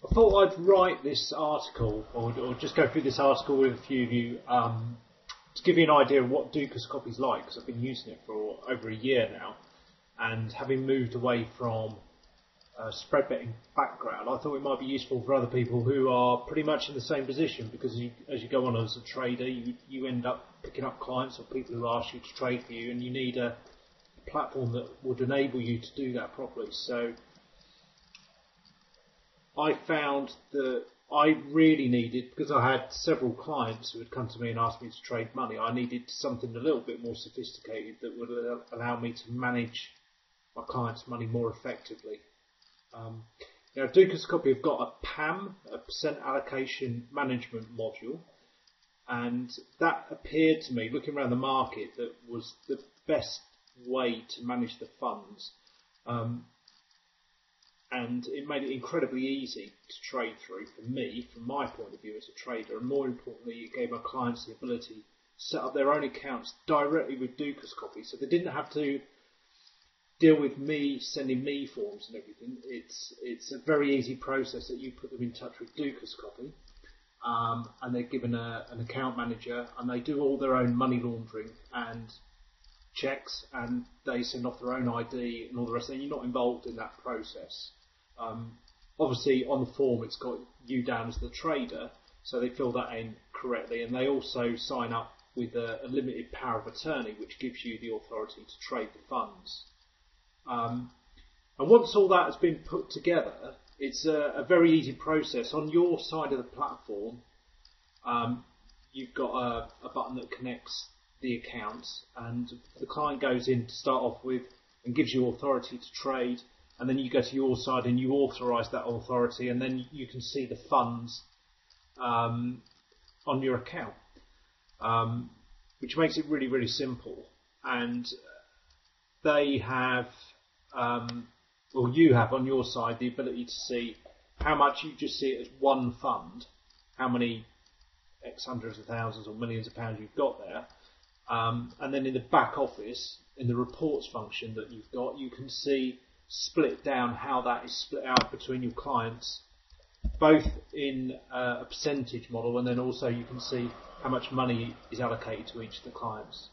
I thought I'd write this article, or just go through this article with a few of you, to give you an idea of what Dukascopy is like, because I've been using it for over a year now, and having moved away from a spread betting background, I thought it might be useful for other people who are pretty much in the same position, because as you go on as a trader, you end up picking up clients or people who ask you to trade for you, and you need a platform that would enable you to do that properly. So I found that I really needed, because I had several clients who had come to me and asked me to trade money, I needed something a little bit more sophisticated that would allow me to manage my clients' money more effectively. Now, Dukascopy have got a PAM, a percent allocation management module, and that appeared to me, looking around the market, that was the best way to manage the funds. And it made it incredibly easy to trade through for me, from my point of view as a trader, and more importantly, it gave my clients the ability to set up their own accounts directly with Dukascopy, so they didn't have to deal with me sending me forms and everything. It's a very easy process that you put them in touch with Dukascopy, and they're given an account manager, and they do all their own money laundering and checks, and they send off their own ID and all the rest, and you're not involved in that process. Obviously on the form it's got you down as the trader, so they fill that in correctly, and they also sign up with a limited power of attorney, which gives you the authority to trade the funds. And once all that has been put together, it's a very easy process. On your side of the platform, you've got a button that connects the accounts, and the client goes in to start off with and gives you authority to trade, and then you go to your side and you authorise that authority, and then you can see the funds on your account, which makes it really, really simple. And they have, or you have on your side, the ability to see how much. You just see it as one fund, how many X hundreds of thousands or millions of pounds you've got there. And then in the back office, in the reports function that you've got, you can see split down how that is split out between your clients, both in a percentage model, and then also you can see how much money is allocated to each of the clients.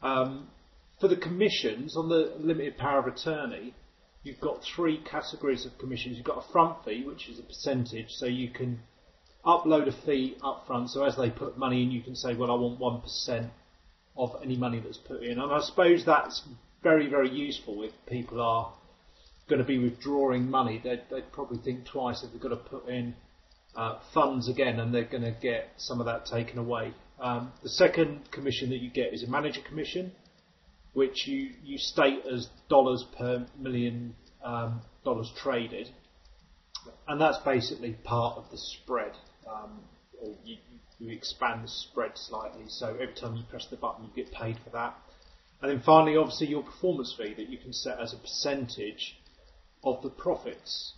For the commissions, on the limited power of attorney, you've got three categories of commissions. You've got a front fee, which is a percentage, so you can upload a fee up front, so as they put money in, you can say, well, I want 1% of any money that's put in. And I suppose that's very, very useful if people are going to be withdrawing money. They'd probably think twice if they've got to put in funds again, and they're going to get some of that taken away. The second commission that you get is a manager commission, which you state as dollars per million dollars traded, and that's basically part of the spread. Or you expand the spread slightly, so every time you press the button you get paid for that. And then finally, obviously, your performance fee that you can set as a percentage of the profits.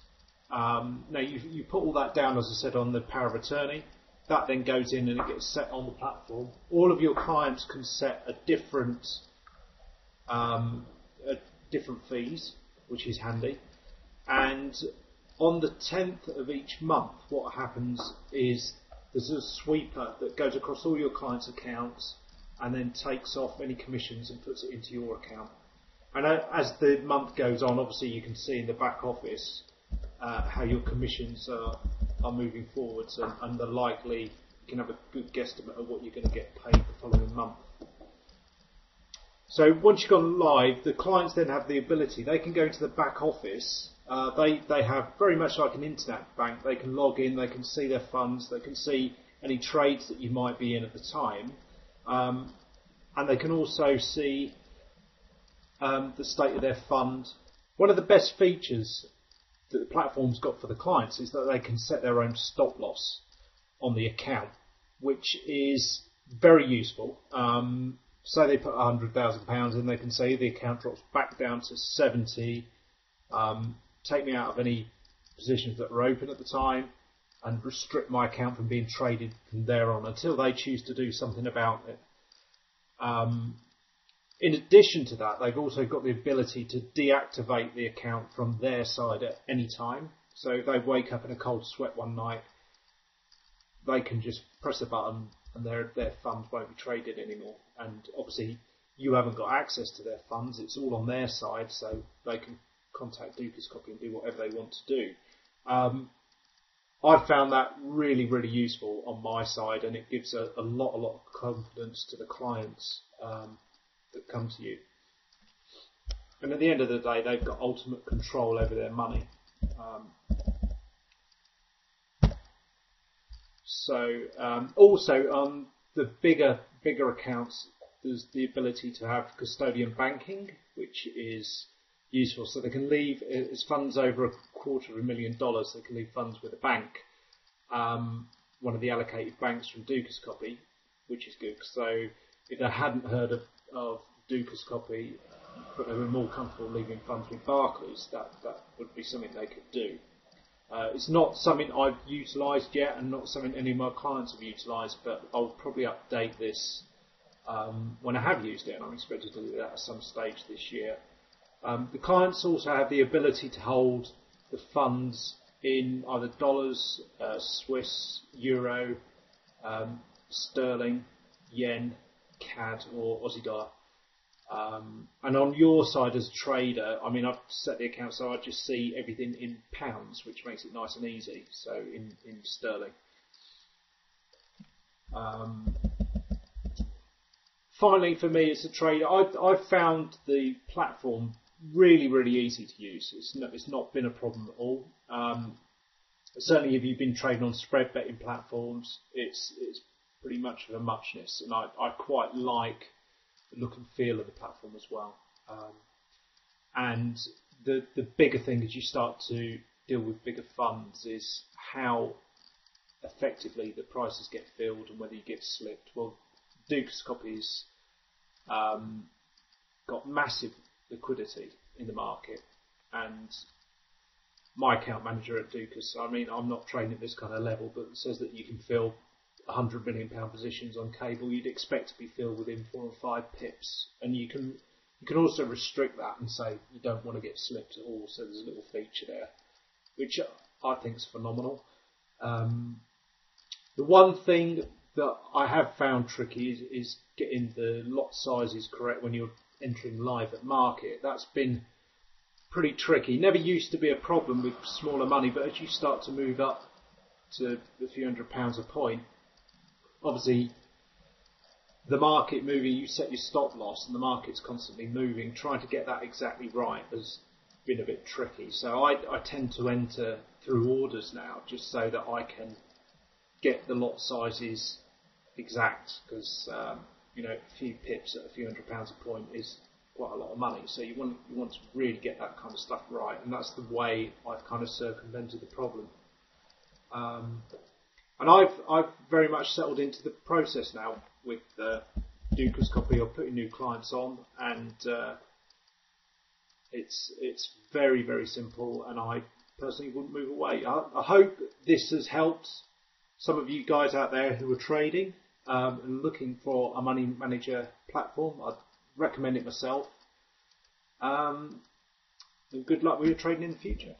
Now you put all that down, as I said, on the power of attorney. That then goes in and it gets set on the platform. All of your clients can set a different fees, which is handy. And on the 10th of each month, what happens is there's a sweeper that goes across all your clients' accounts and then takes off any commissions and puts it into your account. And as the month goes on, obviously you can see in the back office how your commissions are moving forwards, and the likely, you can have a good guesstimate of what you're going to get paid the following month. So once you've gone live, the clients then have the ability, they can go into the back office. They have very much like an internet bank. They can log in, they can see their funds, they can see any trades that you might be in at the time, and they can also see the state of their fund. One of the best features that the platform's got for the clients is that they can set their own stop loss on the account, which is very useful. So they put £100,000 in, they can say the account drops back down to 70, take me out of any positions that were open at the time, and restrict my account from being traded from there on until they choose to do something about it. In addition to that, they've also got the ability to deactivate the account from their side at any time. So if they wake up in a cold sweat one night, they can just press a button and their funds won't be traded anymore. And obviously you haven't got access to their funds, it's all on their side, so they can contact Dukascopy and do whatever they want to do. I've found that really, really useful on my side, and it gives a lot of confidence to the clients that come to you. And at the end of the day, they've got ultimate control over their money. Also on the bigger accounts, there's the ability to have custodian banking, which is useful. So they can leave, as funds over $250,000, they can leave funds with a bank, one of the allocated banks from Dukascopy, which is good. So if they hadn't heard of Dukascopy, but they were more comfortable leaving funds with Barclays, that would be something they could do. It's not something I've utilised yet, and not something any of my clients have utilised, but I'll probably update this when I have used it, and I'm expected to do that at some stage this year. The clients also have the ability to hold the funds in either dollars, Swiss, euro, sterling, yen, CAD or Aussie dollar. And on your side as a trader, I mean, I've set the account so I just see everything in pounds, which makes it nice and easy, so in sterling. Finally, for me as a trader, I've found the platform really, really easy to use. It's not been a problem at all. Certainly if you've been trading on spread betting platforms, it's pretty much of a muchness, and I quite like the look and feel of the platform as well. And the bigger thing as you start to deal with bigger funds is how effectively the prices get filled and whether you get slipped. Well, Dukascopy's got massive liquidity in the market, and my account manager at Dukas, I mean, I'm not trading at this kind of level, but it says that you can fill £100 million positions on cable. You'd expect to be filled within 4 or 5 pips, and you can also restrict that and say you don't want to get slipped at all. So there's a little feature there, which I think is phenomenal. The one thing that I have found tricky is getting the lot sizes correct when you're entering live at market. That's been pretty tricky. Never used to be a problem with smaller money, but as you start to move up to a few £100 a point, obviously the market moving, you set your stop loss and the market's constantly moving. Trying to get that exactly right has been a bit tricky. So I tend to enter through orders now, just so that I can get the lot sizes exact, because you know, a few pips at a few £100 a point is quite a lot of money. So you want to really get that kind of stuff right, and that's the way I've kind of circumvented the problem. And I've very much settled into the process now with Dukascopy or putting new clients on, and it's very, very simple, and I personally wouldn't move away. I hope this has helped some of you guys out there who are trading and looking for a money manager platform. I'd recommend it myself. And good luck with your trading in the future.